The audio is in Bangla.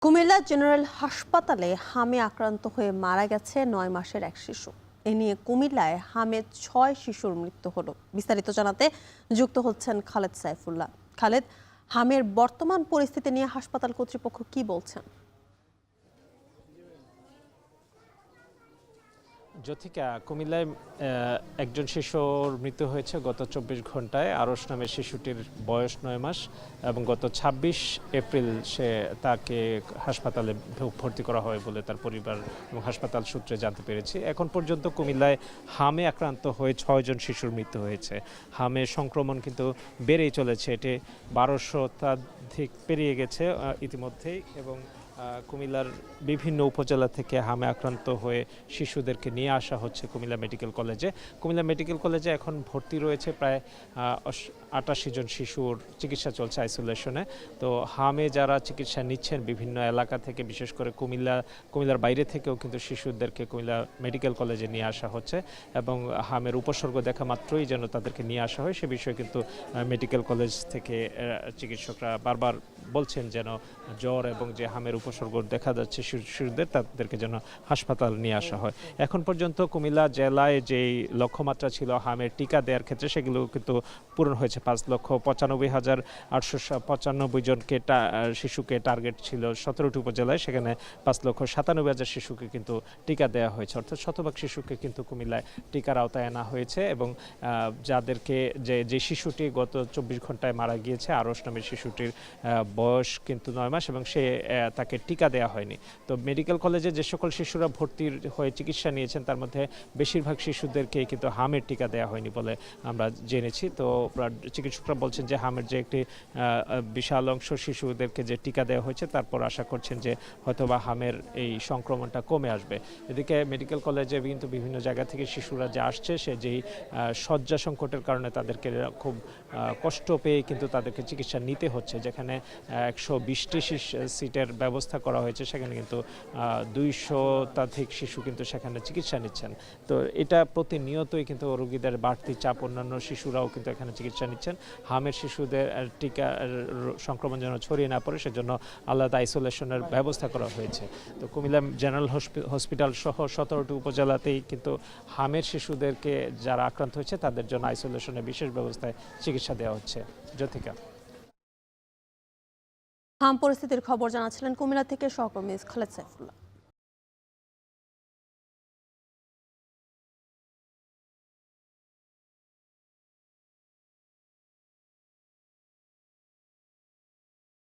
কুমিল্লা জেনারেল হাসপাতালে হামে আক্রান্ত হয়ে মারা গেছে ৯ মাসের এক শিশু। এ নিয়ে কুমিল্লায় হামে ৬ শিশুর মৃত্যু হলো। বিস্তারিত জানাতে যুক্ত হচ্ছেন খালেদ সাইফুল্লাহ। খালেদ, হামের বর্তমান পরিস্থিতি নিয়ে হাসপাতাল কর্তৃপক্ষ কি বলছেন? জ্যোতিকা, কুমিল্লায় একজন শিশুর মৃত্যু হয়েছে গত ২৪ ঘন্টায়। আরশ নামের শিশুটির বয়স ৯ মাস এবং গত ২৬ এপ্রিল তাকে হাসপাতালে ভর্তি করা হয় বলে তার পরিবার এবং হাসপাতাল সূত্রে জানতে পেরেছি। এখন পর্যন্ত কুমিল্লায় হামে আক্রান্ত হয়ে ৬ জন শিশুর মৃত্যু হয়েছে। হামের সংক্রমণ কিন্তু বেড়েই চলেছে, এটি ১২০০ শতাধিক পেরিয়ে গেছে ইতিমধ্যেই। এবং কুমিল্লার বিভিন্ন উপজেলা থেকে হামে আক্রান্ত হয়ে শিশুদেরকে নিয়ে আসা হচ্ছে কুমিল্লা মেডিকেল কলেজে। কুমিল্লা মেডিকেল কলেজে এখন ভর্তি রয়েছে প্রায় ৮৮ জন শিশুর চিকিৎসা চলছে আইসোলেশনে। তো হামে যারা চিকিৎসা নিচ্ছেন বিভিন্ন এলাকা থেকে, বিশেষ করে কুমিল্লার বাইরে থেকেও কিন্তু শিশুদেরকে কুমিল্লা মেডিকেল কলেজে নিয়ে আসা হচ্ছে এবং হামের উপসর্গ দেখা মাত্রই যেন তাদেরকে নিয়ে আসা হয় সে বিষয়ে কিন্তু মেডিকেল কলেজ থেকে চিকিৎসকরা বারবার বলছেন যেন জ্বর এবং যে হামের উপসর্গ দেখা যাচ্ছে শিশুদের, তাদেরকে যেন হাসপাতাল নিয়ে আসা হয়। এখন পর্যন্ত কুমিল্লা জেলায় যেই লক্ষ্যমাত্রা ছিল হামের টিকা দেওয়ার ক্ষেত্রে, সেগুলো কিন্তু পূরণ হয়েছে। ৫,৯৫,৮৯৫ জনকে শিশুকে টার্গেট ছিল ১৭টি উপজেলায়, সেখানে ৫,৯৭,০০০ শিশুকে কিন্তু টিকা দেওয়া হয়েছে। অর্থাৎ শতভাগ শিশুকে কিন্তু কুমিল্লায় টিকার আওতায় আনা হয়েছে। এবং যাদেরকে যে শিশুটি গত ২৪ ঘন্টায় মারা গিয়েছে, আরশ নামের শিশুটির বয়স কিন্তু ৯ মাস এবং তাকে টিকা দেওয়া হয়নি। তো মেডিকেল কলেজে যে সকল শিশুরা ভর্তি হয়ে চিকিৎসা নিয়েছেন তার মধ্যে বেশিরভাগ শিশুদেরকে কিন্তু হামের টিকা দেওয়া হয়নি বলে আমরা জেনেছি। তো চিকিৎসকরা বলছেন যে হামের যে একটি বিশাল অংশ শিশুদেরকে যে টিকা দেওয়া হয়েছে, তারপর আশা করছেন যে হয়তোবা হামের এই সংক্রমণটা কমে আসবে। এদিকে মেডিকেল কলেজে কিন্তু বিভিন্ন জায়গা থেকে শিশুরা যে আসছে, সে যেই শয্যা সংকটের কারণে তাদেরকে খুব কষ্ট পেয়ে কিন্তু তাদেরকে চিকিৎসা নিতে হচ্ছে। যেখানে ১২০টি সিটের ব্যবস্থা করা হয়েছে, সেখানে কিন্তু ২০০ শতাধিক শিশু কিন্তু সেখানে চিকিৎসা নিচ্ছেন। তো এটা প্রতিনিয়তই কিন্তু রোগীদের বাড়তি চাপ, অন্যান্য শিশুরাও কিন্তু এখানে চিকিৎসা নিচ্ছেন। হামের শিশুদের টিকা সংক্রমণ যেন ছড়িয়ে না পড়ে সেজন্য আলাদা আইসোলেশনের ব্যবস্থা করা হয়েছে। তো কুমিল্লা জেনারেল হসপিটাল সহ ১৭টি উপজেলাতেই কিন্তু হামের শিশুদেরকে যারা আক্রান্ত হয়েছে তাদের জন্য আইসোলেশনের বিশেষ ব্যবস্থায় চিকিৎসা দেওয়া হচ্ছে। জ্যোতিকা। হাম পরিস্থিতির খবর জানাচ্ছিলেন কুমিল্লা থেকে সহকর্মী খালেদ সাইফুল্লাহ।